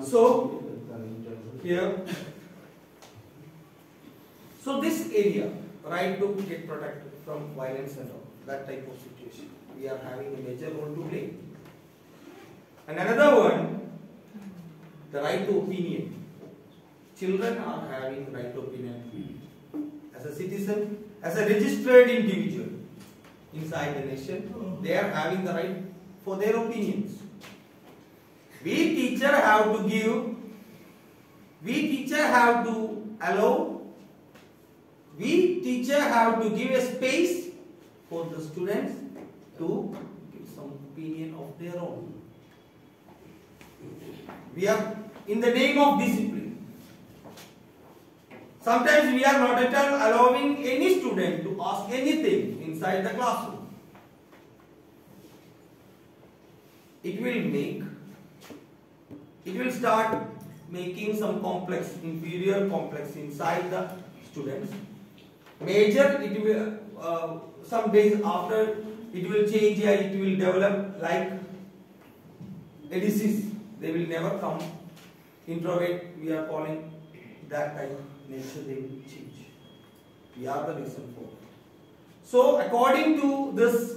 So here, so this area, right to get protected from violence and all, that type of situation, we are having a major role to play. And another one, the right to opinion. Children are having right to opinion as a citizen, as a registered individual inside the nation. They are having the right for their opinions. We teacher have to give, we teacher have to allow, we teacher have to give a space for the students to give some opinion of their own. We are in the name of discipline. Sometimes we are not at all allowing any student to ask anything inside the classroom. It will start making some complex, inferior complex inside the students. Major, it will some days after it will change, it will develop like a disease. They will never come. Introvert, we are calling that type of nature, they will change. We are the reason for it. So, according to this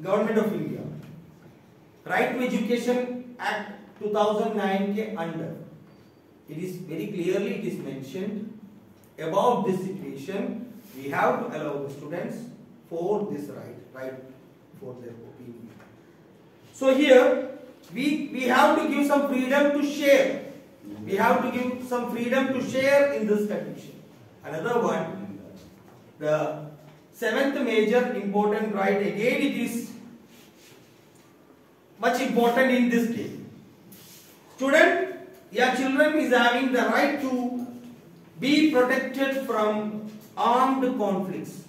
Government of India, Right to Education Act 2009 ke under, it is very clearly it is mentioned about this situation. We have to allow the students for this right for their opinion. So here we have to give some freedom to share. We have to give some freedom to share in this condition. Another one, the seventh major important right, again it is much important in this case. Student, your children is having the right to be protected from armed conflicts.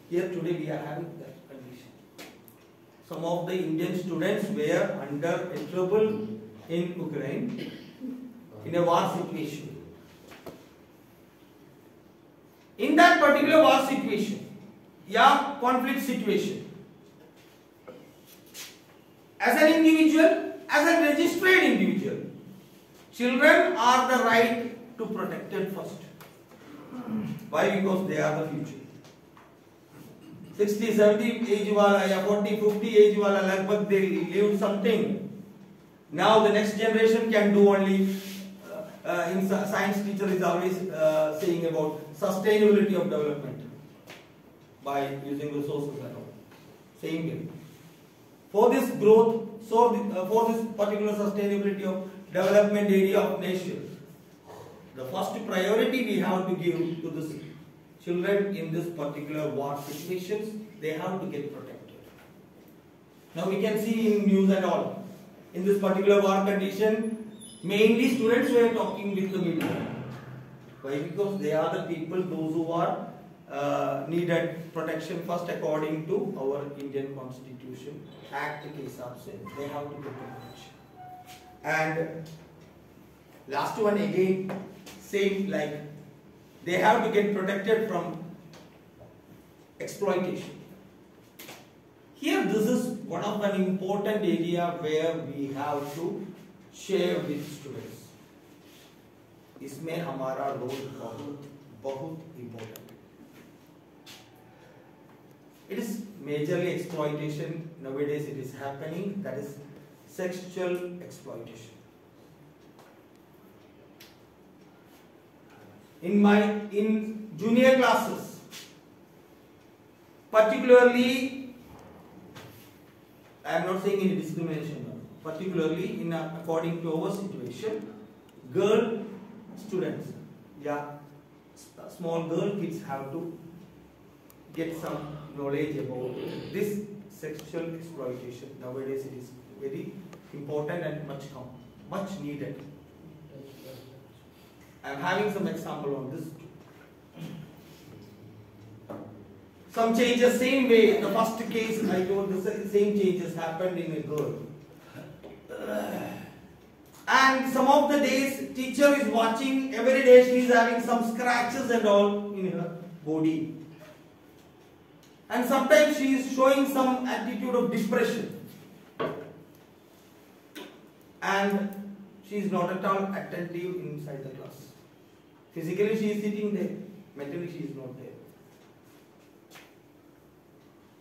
Here today we are having that condition. Some of the Indian students were under trouble in Ukraine in a war situation. In that particular war situation, conflict situation, as an individual, as a registered individual, children are the right to protected first. Why? Because they are the future. 60, 70 age wala ya 40, 50 age wala lagbhag they lived something. Now the next generation can do only, in science teacher is always saying about sustainability of development by using resources and all. Same way. For this growth, for this particular sustainability of development area of nation, the first priority we have to give to the children in this particular war situations, they have to get protected. Now we can see in news and all, in this particular war condition, mainly students were talking with the media. Why? Because they are the people, those who are needed protection first according to our Indian Constitution Act ke hisab se, they have to get protection. And last one again, same like they have to get protected from exploitation. Here this is one of an important area where we have to share with students. इसमें हमारा role बहुत important. It is majorly exploitation nowadays. It is happening. That is sexual exploitation. In junior classes, particularly, I am not saying any discrimination. Particularly in according to our situation, girl students, small girl kids have to get some knowledge about this sexual exploitation. Nowadays it is very important and much needed. I am having some example on this. Some changes, same way, the first case I told the same changes happened in a girl. And some of the days teacher is watching, every day she is having some scratches and all in her body. And sometimes she is showing some attitude of depression. And she is not at all attentive inside the class. Physically she is sitting there, mentally she is not there.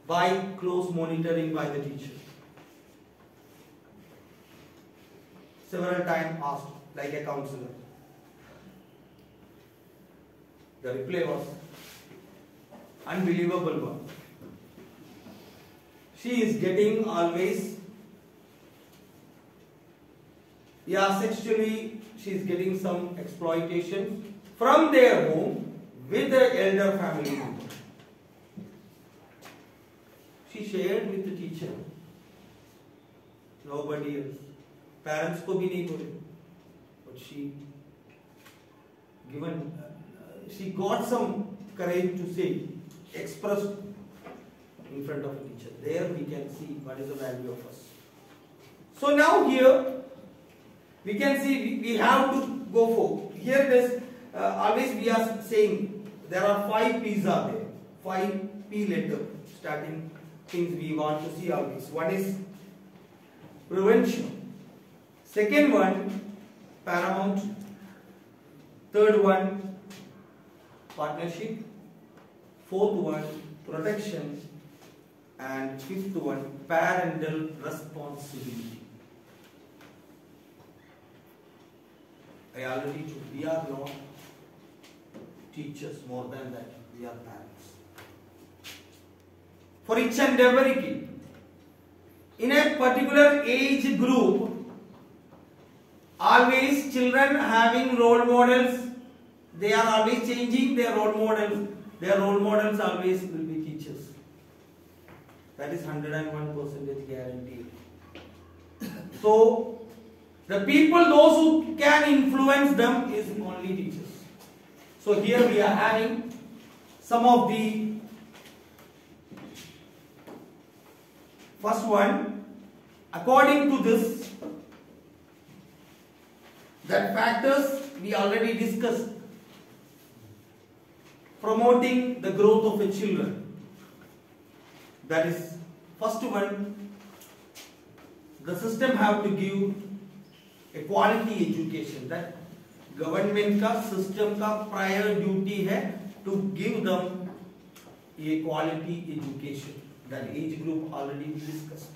By close monitoring by the teacher. Several times asked, like a counselor. The reply was unbelievable one. She is getting always, sexually she is getting some exploitation from their home with the elder family member. She shared with the teacher. Nobody else. Parents को भी नहीं बोले. But she got some courage to say, express in front of the teacher. There we can see what is the value of us. So now here we can see we have to go for. Here it is, always we are saying there are 5 P's are there. 5 P letter starting things we want to see always. One is prevention. Second one, paramount. Third one, partnership. Fourth one, protection. And fifth one, parental responsibility. I already told, we are not teachers, more than that, we are parents. For each and every kid, in a particular age group, always children having role models, they are always changing their role models. Their role models always will be teachers. That is 101% guaranteed. So, the people, those who can influence them is only teachers. So here we are having some of the first one. According to this, that factors we already discussed. Promoting the growth of the children. That is first one. The system have to give a quality education. That government का system का prior duty है to give them a quality education. That age group already we discussed.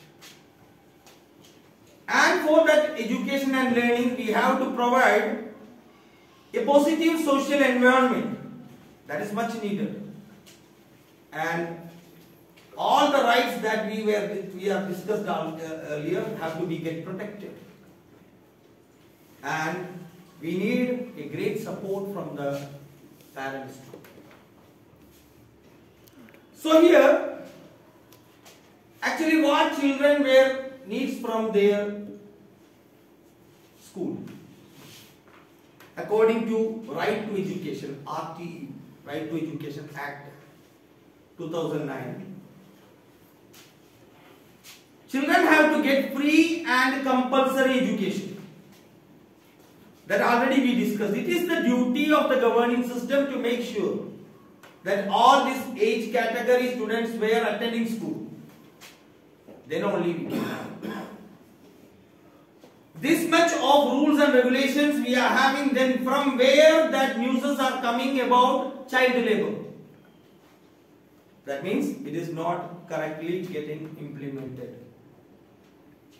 And for that education and learning, we have to provide a positive social environment. That is much needed. And all the rights that we have discussed earlier have to be get protected. And we need a great support from the parents. So here, actually what children were needs from their school. According to Right to Education, RTE, Right to Education Act 2009, children have to get free and compulsory education. That already we discussed. It is the duty of the governing system to make sure that all these age category students were attending school. Then only we can have. This much of rules and regulations we are having, then from where that news are coming about child labor. That means it is not correctly getting implemented.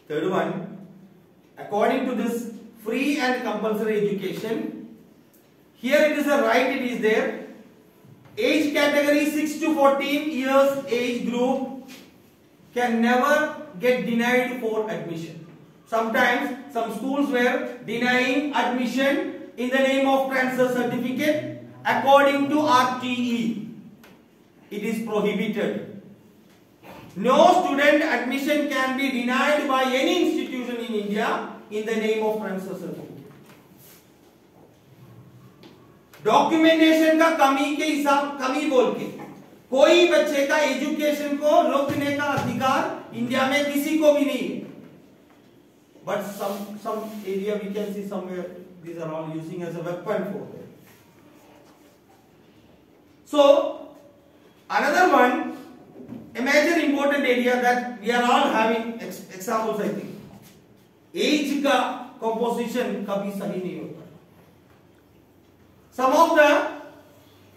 Third one, according to this free and compulsory education, here it is a right, it is there. Age category 6 to 14 years age group can never get denied for admission. Sometimes some schools were denying admission in the name of transfer certificate. According to RTE, it is prohibited. No student admission can be denied by any institution in India in the name of transfer certificate. Documentation का कमी बोल के कोई बच्चे का education को रोकने का अधिकार इंडिया में किसी को भी नहीं है. But some area we can see somewhere these are all using as a weapon for them. So another one, a major important area that we are all having examples, I think. Age का composition कभी सही नहीं होता. Some of the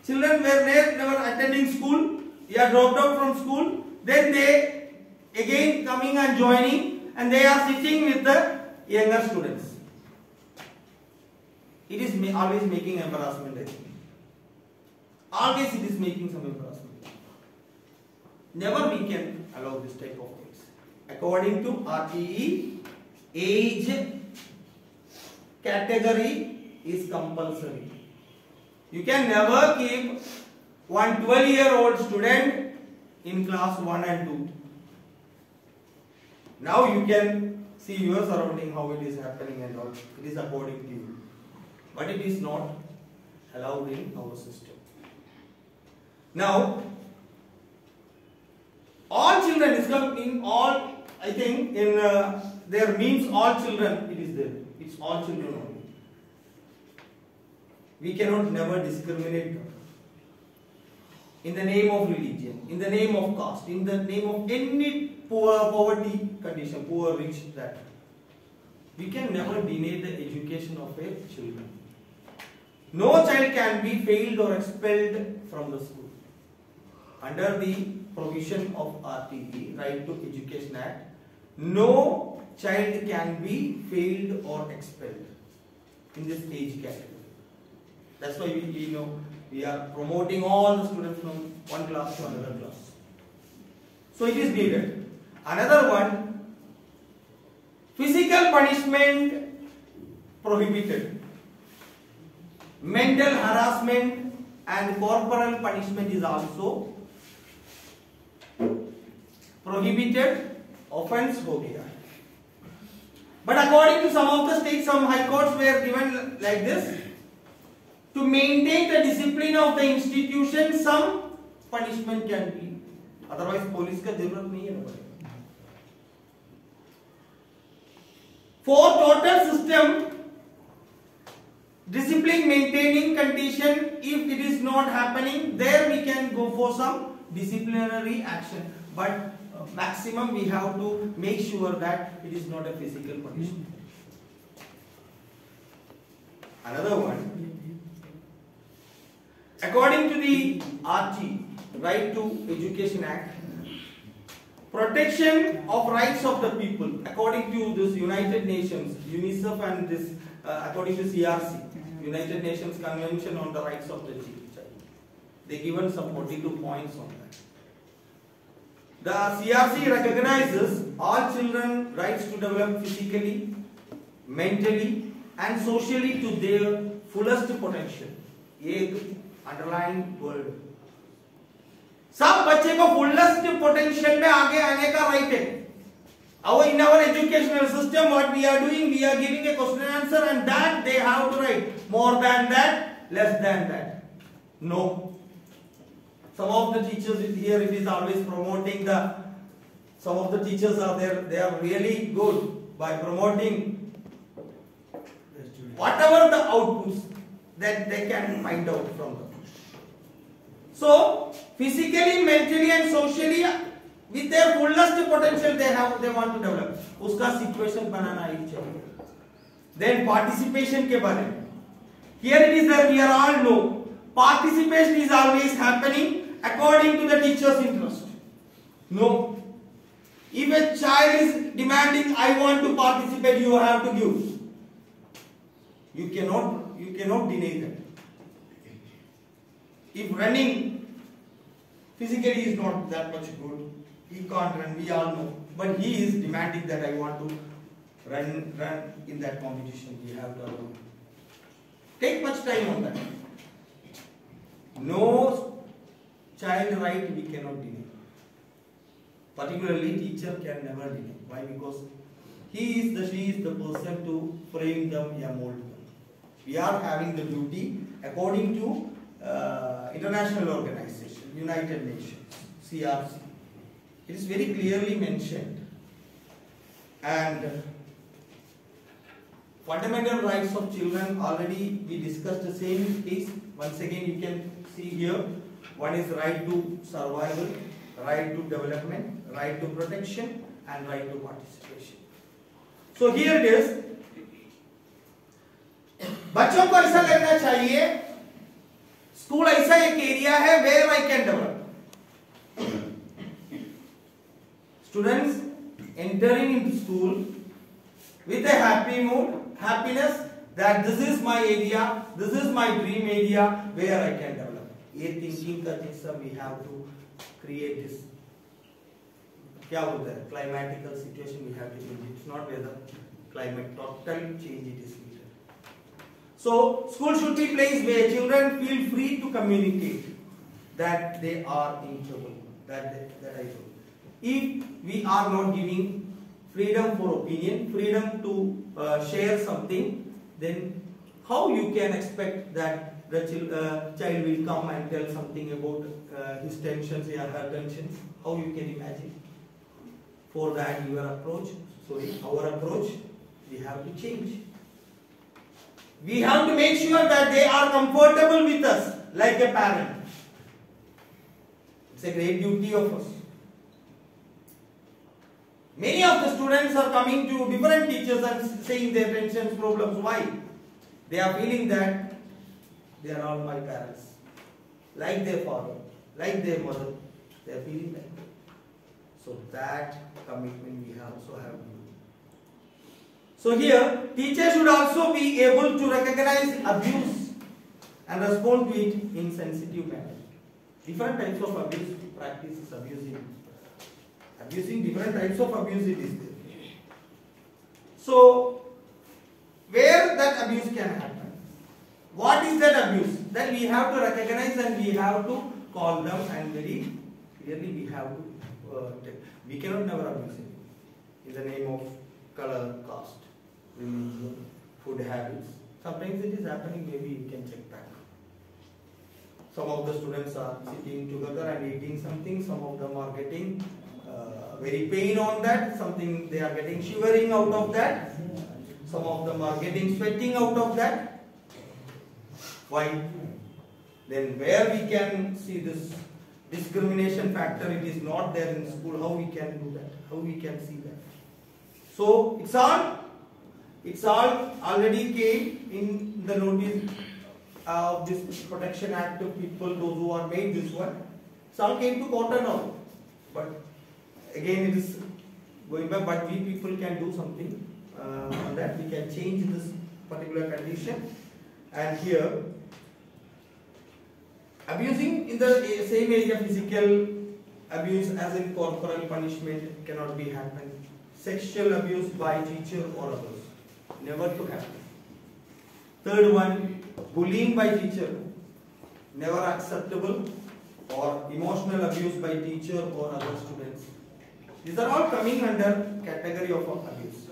children were never attending school, they are dropped out from school, then they again coming and joining, and they are sitting with the younger students. It is always making embarrassment, I think. Always it is making some embarrassment. Never we can allow this type of things. According to RTE, age category is compulsory. You can never keep one 12-year-old student in class 1 and 2. Now you can see your surrounding, how it is happening and all. It is according to you. But it is not allowed in our system. Now, all children is in all, I think in there means all children, it is there. It's all children only. We cannot never discriminate them. In the name of religion, in the name of caste, in the name of any poverty condition, poor, rich, that. We can never deny the education of a children. No child can be failed or expelled from the school. Under the provision of RTE, Right to Education Act, no child can be failed or expelled in this age category. That's why we are promoting all the students from one class to another class. So it is needed. Another one, physical punishment prohibited. Mental harassment and corporal punishment is also prohibited. Offense ho gaya. But according to some of the states, some high courts were given like this: to maintain the discipline of the institution, some punishment can be. Otherwise, police ka zarurat nahi hai. For total system discipline maintaining condition, if it is not happening, there we can go for some disciplinary action. But maximum we have to make sure that it is not a physical punishment. Another one, according to the RT, Right to Education Act, protection of rights of the people, according to this United Nations, UNICEF, and this according to CRC, United Nations Convention on the Rights of the Child. They given some 42 points on that. The CRC recognizes all children rights to develop physically, mentally and socially to their fullest potential. एक underlying word. सब बच्चे को fullest potential में आगे आने का right है. In our educational system, what we are doing, we are giving a question and answer, and that they have to write more than that, less than that. No. Some of the teachers here, it is always promoting the. Some of the teachers are there; they are really good by promoting whatever the outputs that they can find out from them. So, physically, mentally, and socially, with their fullest potential, they want to develop. उसका situation बनाना ही चाहिए. Then participation के बारे में. Here it is that we are all know participation is always happening according to the teacher's interest. No. If a child is demanding, I want to participate, you have to give. You cannot deny that. If running physically is not that much good, he can't run, we all know. But he is demanding that I want to run in that competition. We have to take much time on that. No child right we cannot deny. Particularly teacher can never deny. Why? Because she is the person to frame them and mold them. We are having the duty according to international organization, United Nations, CRC. It is very clearly mentioned. And fundamental rights of children, already we discussed the same case. Once again you can see here, one is right to survival, right to development, right to protection, and right to participation. So here it is, बच्चों को ऐसा लगना चाहिए school ऐसा एक area है where I can develop. Students entering into school with a happy mood, happiness that this is my area, this is my dream area where I can develop. ये thinking का हिस्सा we have to create this. क्या बोलते हैं? Climatical situation we have to change. It's not weather, climate. Total change it is needed. So school should be place where children feel free to communicate that they are in trouble. That I told. If we are not giving freedom for opinion, freedom to share something, then how you can expect that the child will come and tell something about his tensions or her tensions? How you can imagine? For that, our approach, we have to change. We have to make sure that they are comfortable with us, like a parent. It's a great duty of us. Many of the students are coming to different teachers and saying their tensions, problems. Why? They are feeling that they are all my parents, like their father, like their mother. They are feeling like that. So that commitment we also have to do. So here, teachers should also be able to recognize abuse and respond to it in sensitive manner. Different types of abuse practices, abusing different types of abuse it is there. So where that abuse can happen? What is that abuse? Then we have to recognize and we have to call them, and very clearly we have to we cannot never abuse it in the name of color, caste, religion, food habits. Sometimes it is happening, maybe you can check back. Some of the students are sitting together and eating something, some of them are getting very pain on that, something they are getting shivering out of that, some of them are getting sweating out of that. Why? Then where we can see this discrimination factor, it is not there in school, how we can do that, how we can see that. So it's all already came in the notice of this Protection Act of people, those who are made this one. Some came to court and all, but again it is going back, but we people can do something on that. We can change this particular condition. And here, abusing in the same area, physical abuse as in corporal punishment cannot be happen. Sexual abuse by teacher or others, never to happen. Third one, bullying by teacher, never acceptable, or emotional abuse by teacher or other students. These are all coming under category of abuse.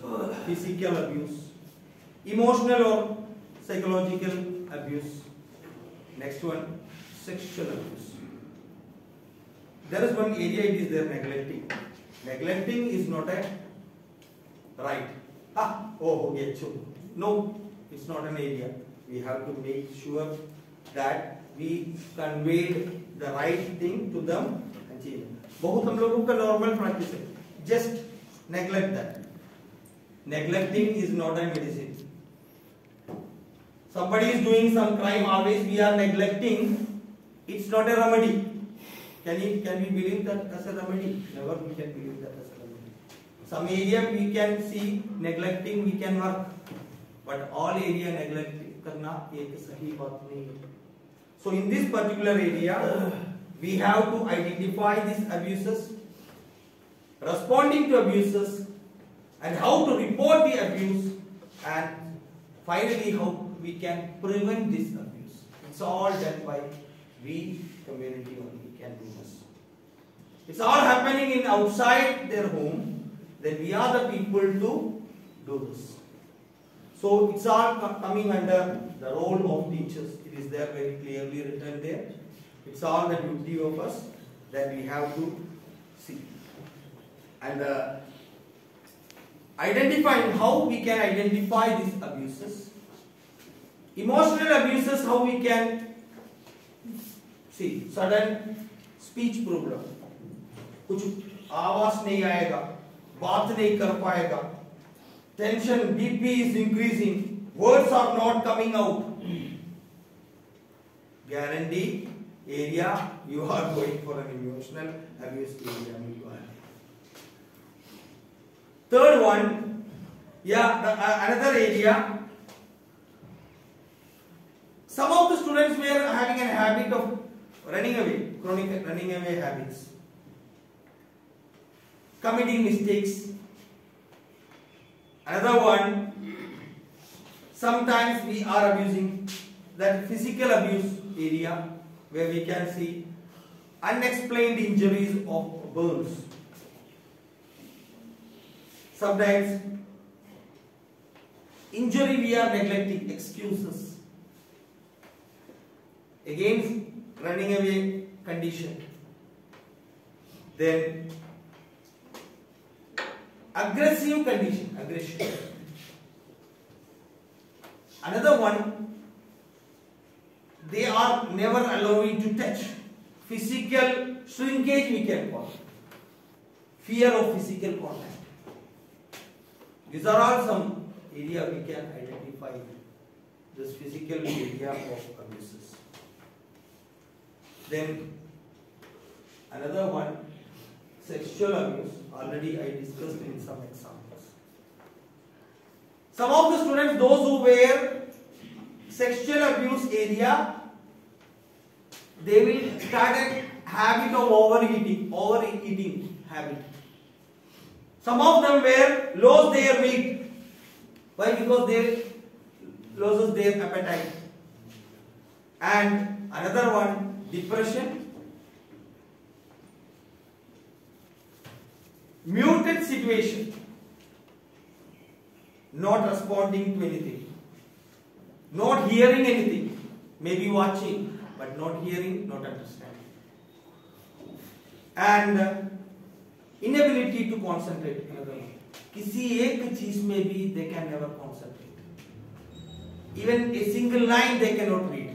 Physical abuse, emotional or psychological abuse. Next one, sexual abuse. There is one area, it is there, neglecting. Neglecting is not a right. No, it's not an area. We have to make sure that we conveyed the right thing to them. बहुत हम लोगों का normal practice है. Just neglect that. Neglecting is not a medicine. Somebody is doing some crime, always we are neglecting. It's not a remedy. Can we believe that as a remedy? Never we can believe that as a remedy. Some area we can see neglecting, we can work, but all area neglecting करना एक सही बात नहीं है. So in this particular area, we have to identify these abuses, responding to abuses, and how to report the abuse, and finally how we can prevent this abuse. It's all done by we community only can do this. It's all happening in outside their home, then we are the people to do this. So it's all coming under the role of teachers. It is there very clearly written there. It's all the duty of us that we have to see. And identifying how we can identify these abuses. Emotional abuses, how we can see sudden speech problem. कुछ आवाज नहीं आएगा, बात नहीं कर पाएगा, tension, BP is increasing, Words are not coming out. Guarantee area, you are going for an emotional abuse area. Third one, another area. Some of the students were having a habit of running away, chronic running away habits, committing mistakes. Another one, sometimes we are abusing, that physical abuse area where we can see unexplained injuries of burns. Sometimes injury we are neglecting, excuses. Against running away condition. Then aggressive condition, aggression. Another one, they are never allowing to touch. Physical shrinkage we can call it. Fear of physical contact. These are all some area we can identify this physical area of abuses. Then another one, sexual abuse. Already I discussed in some examples. Some of the students, those who were sexual abuse area, they will start a habit of overeating habit. Some of them will lose their weight. Why? Because they loses their appetite. And another one, depression, muted situation, not responding to anything, not hearing anything, maybe watching but not hearing, not understanding, and inability to concentrate. किसी एक चीज में भी they can never concentrate. Even a single line they cannot read.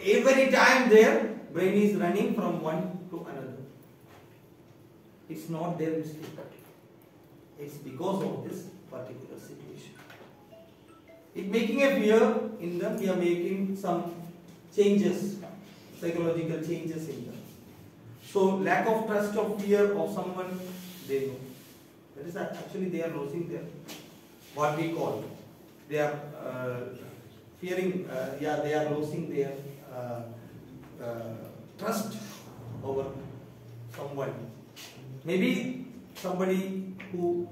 Every time their brain is running from one to another. It's not their mistake. It's because of this particular situation. It making a fear in them. We are making some changes, psychological changes in them. So lack of trust or fear of someone, they know. That is actually they are losing their, what we call, they are fearing, they are losing their trust over someone. Maybe somebody who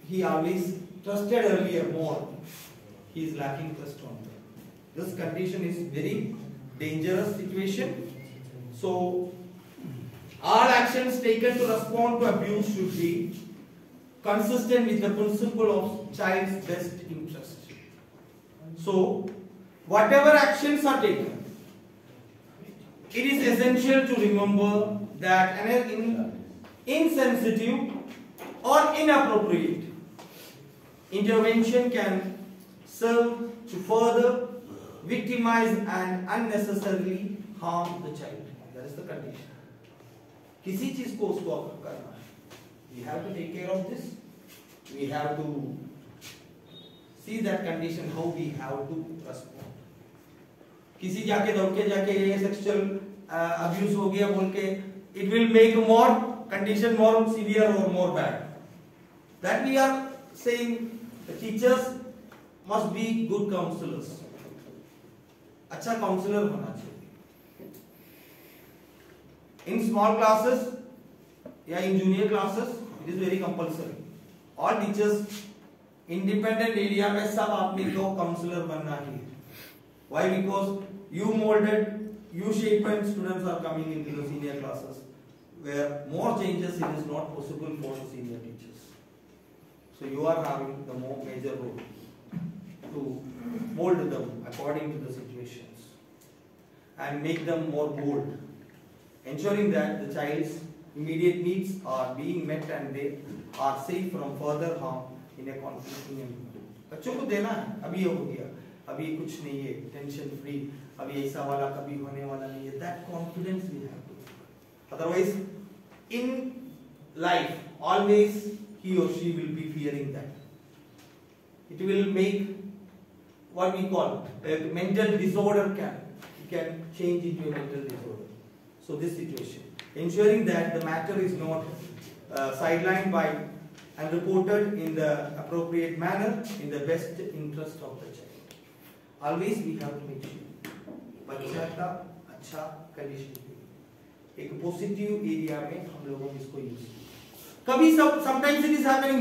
he always trusted earlier more, he is lacking trust on them. This condition is very dangerous situation. So all actions taken to respond to abuse should be consistent with the principle of child's best interest. So whatever actions are taken, it is essential to remember that an insensitive or inappropriate intervention can serve to further victimize and unnecessarily harm the child. That is the condition. किसी चीज को उसको करना है. We have to take care of this. We have to see that condition, how we have to respond. किसी जाके दौड़ के जाके ये sexual abuse हो गया बोल के, it will make more condition more severe or more bad. That we are saying the teachers must be good counselors. अच्छा counselor होना चाहिए. In small classes, in junior classes, it is very compulsory. All teachers, independent area में सब आपने को counselor बनना ही. Why? Because you molded, you shaped, and students are coming into the senior classes, where more changes it is not possible for the senior teachers. So you are having the more major role to mold them according to the situations and make them more bold, ensuring that the child's immediate needs are being met and they are safe from further harm in a conflicting environment. बच्चों को देना है, अभी ये हो गया, अभी कुछ नहीं है, tension free, अभी ऐसा वाला कभी होने वाला नहीं है. That confidence we have to. Otherwise, in life, always he or she will be fearing that. it will make what we call a mental disorder can change into a mental disorder. So this situation, ensuring that the matter is not sidelined by and reported in the appropriate manner in the best interest of the child. Always we have to make sure बच्चा का अच्छा condition पे एक positive area में हम लोगों को इसको यूज कभी sometimes it is happening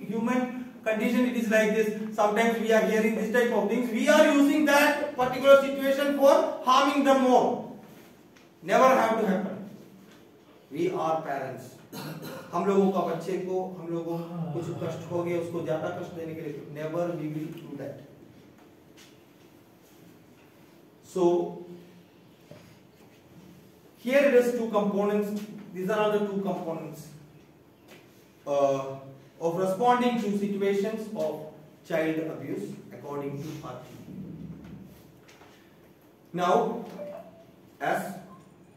human condition, it is like this. Sometimes we are hearing this type of things, we are using that particular situation for harming them more. Never have to happen. We are parents. हम लोगों का बच्चे को हम लोगों कुछ कष्ट हो गया उसको ज्यादा कष्ट देने के लिए never we will do that. So here it is two components. These are the two components of responding to situations of child abuse according to RT. Now, as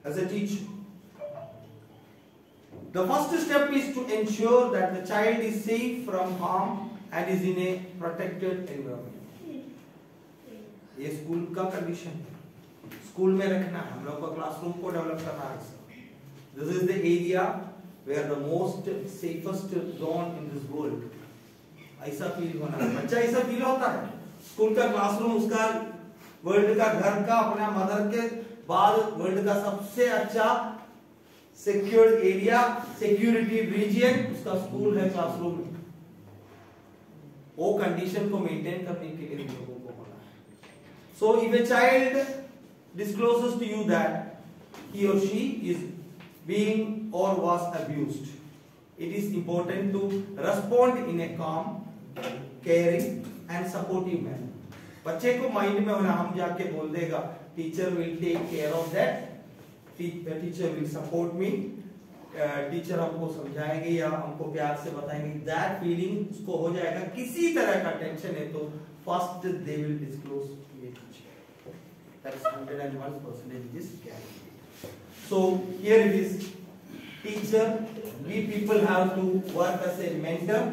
a teacher, the first step is to ensure that the child is safe from harm and is in a protected environment. ये school का condition है, school में रखना है, हम लोग को classroom को डेवलप करना है. This is the area where the most safest zone in this world. ऐसा फील होना है, बच्चा ऐसा फील होता है. स्कूल का क्लासरूम उसका वर्ल्ड का घर का अपना मदर के बाद वर्ल्ड का सबसे अच्छा सिक्योर एरिया, सिक्योरिटी रीजन उसका स्कूल है, क्लासरूम है. वो कंडीशन को मेंटेन करने के लिए लोगों को होना है. So if a child discloses to you that he or she is being or was abused, it is important to respond in a calm, caring and supportive manner. बच्चे को माइंड में होना, हम जाके बोल देगा teacher will take care of that, teacher will support me, teacher हमको समझाएंगे या हमको प्यार से बताएंगे, दैट फीलिंग उसको हो जाएगा. किसी तरह का टेंशन है तो first they will disclose to the teacher. That's 101% is guaranteed. So here it is, teacher, we people have to work as a mentor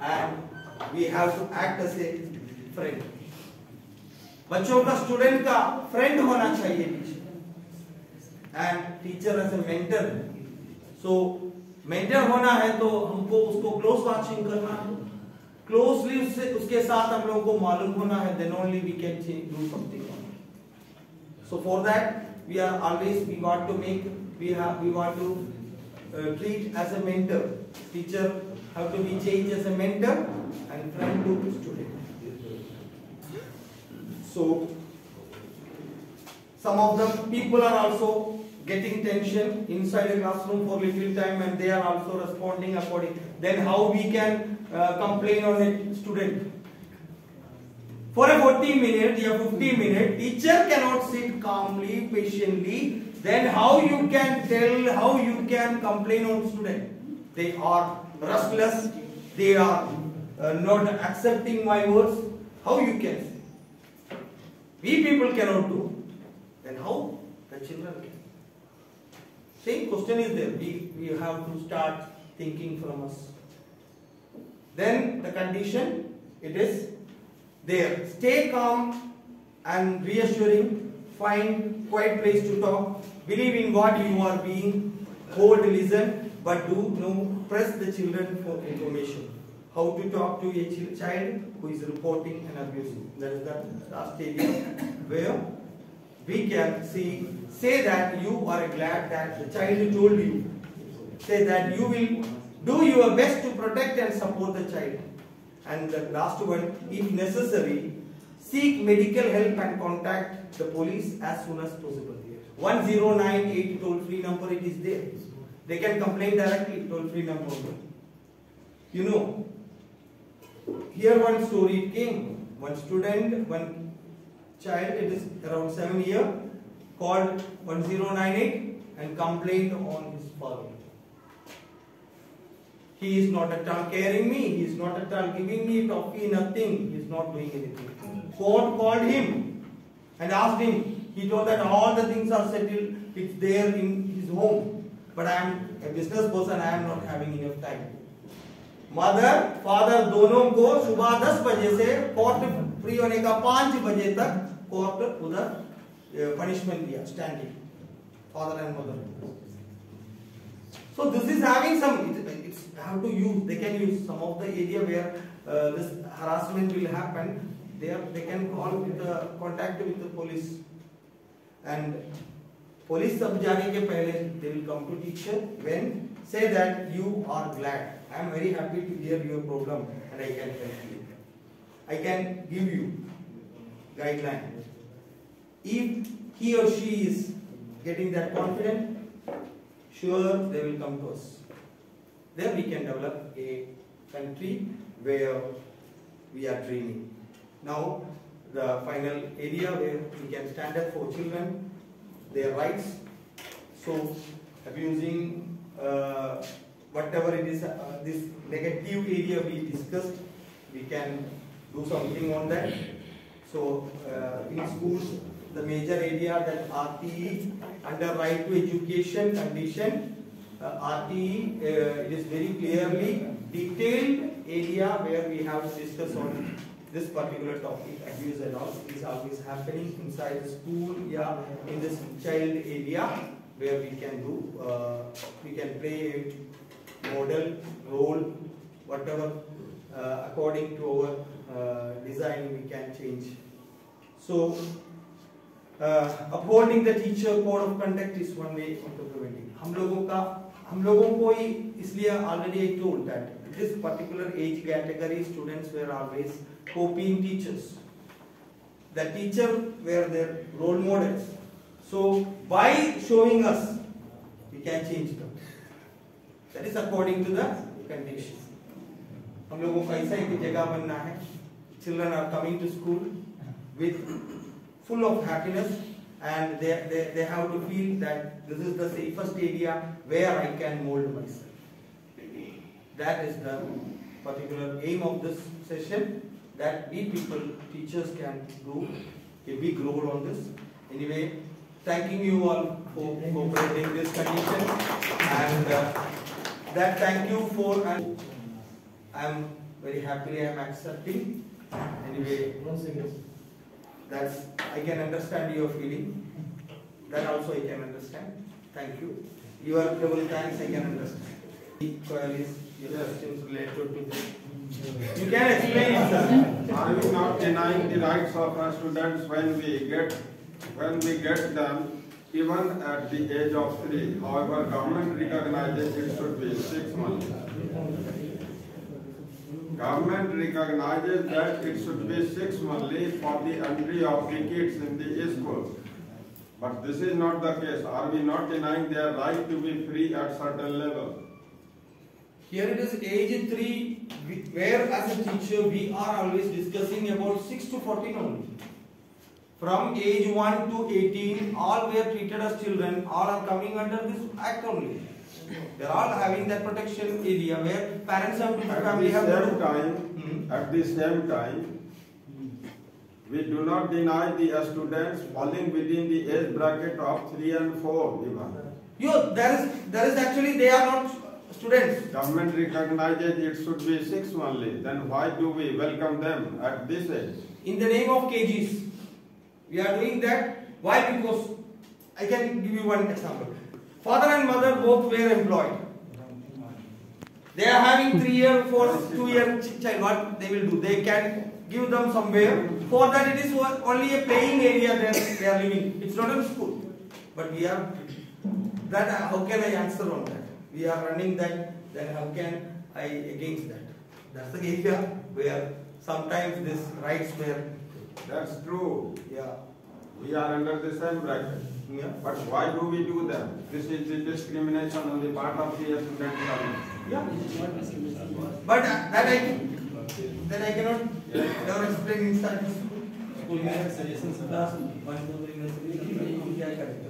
and we have to act as a friend. बच्चों का student का friend होना चाहिए teacher, and teacher as a mentor. So mentor होना है तो हमको उसको क्लोज वाचिंग करना है, क्लोजली उसके साथ हम लोगों को मालूम होना है, then only we can do something. So for that we are always we want to treat as a mentor. Teacher have to be changed as a mentor and friend to student. So some of the people are also getting tension inside a classroom for little time and they are also responding accordingly. Then how we can complain on a student? For a 40 minute or 50 minute, teacher cannot sit calmly, patiently. Then how you can tell, how you can complain on student? They are restless. They are not accepting my words. How you can say? We people cannot do. Then how the children can? Same question is there. We have to start thinking from us. Then the condition, it is there. Stay calm and reassuring. Find quiet place to talk. Believe in what you are being told. Listen, but do not press the children for information. How to talk to a child who is reporting an abuse. That is the last area where we can say that you are glad that the child told you. Say that you will do your best to protect and support the child. And the last one, if necessary, seek medical help and contact the police as soon as possible. 1098 toll-free number, it is there. They can complain directly, toll-free number. You know, here one story came. One student, one child, it is around 7 years, called 1098 and complained on his father. He is not at all caring me, he is not at all giving me toffee, nothing, he is not doing anything. Court called him and asked him. He told that all the things are settled, it's there in his home, but I am a business person, I am not having enough time. Mother father दोनों को सुबह 10 बजे से court free होने का 5 बजे तक court उधर पनिशमेंट दिया standing father and mother. So this is having some, it's have to use, they can use some of the area where this harassment will happen. They can call with the contact with the police, and police सब जाने के पहले they will come to teacher when say that you are glad, I am very happy to hear your problem and I can help you, I can give you guideline. If he or she is getting that confident, sure they will come to us. Then we can develop a country where we are dreaming. Now the final area where we can stand up for children, their rights. So abusing whatever it is, this negative area we discussed, we can do something on that. So in schools, the major area that RTE under right to education condition, RTE it is very clearly detailed area where we have to discuss on this particular topic. Abuse and all is always happening inside the school, in this child area where we can do, we can play a model role, whatever according to our design we can change. So upholding the teacher code of conduct is one way of preventing. हम लोगों को ही इसलिए already I told that this particular age category students were always copying teachers. The teacher were their role models. So by showing us, we can change them. That is according to the conditions. हम लोगों को ऐसा एक जगह बनना है. Children are coming to school with full of happiness, and they have to feel that this is the safest area where I can mold myself. That is the particular aim of this session, that we people, teachers, can do a big role on this. Anyway, thanking you all for cooperating this condition, and that thank you for, and I am very happily I am accepting. Anyway, that's, I can understand your feeling. That also I can understand. Thank you. Your double thanks I can understand. Queries, your questions related to this. You can explain it, sir. Are we not denying the rights of our students when we get them even at the age of 3? However, government recognizes it should be 6 months. Government recognizes that it should be 6 monthly for the entry of the kids in the schools. But this is not the case. Are we not denying their right to be free at certain level? Here it is age 3, where as a teacher we are always discussing about 6 to 14 only. From age 1 to 18, all were treated as children, all are coming under this act only. They are all having that protection area where parents have to family have At the same time, we do not deny the students falling within the age bracket of 3 and 4 even. There is actually, they are not students. Government recognizes it should be 6 only. Then why do we welcome them at this age? In the name of KGs, we are doing that. Why? Because I can give you one example. Father and mother both were employed. They are having 3-year, 2-year child. What they will do? They can give them somewhere. For that, it is only a playing area they are living. It's not a school. But we are that. How can I answer on that? We are running that. Then how can I against that? That's the area where sometimes these rights were. That's true. Yeah. We are under the same bracket. Yeah. But why do we do that? This is the discrimination on the part of the students. Yeah. But that I cannot never explain inside the school. School में suggestions class 1 2 3 में हम क्या करेंगे?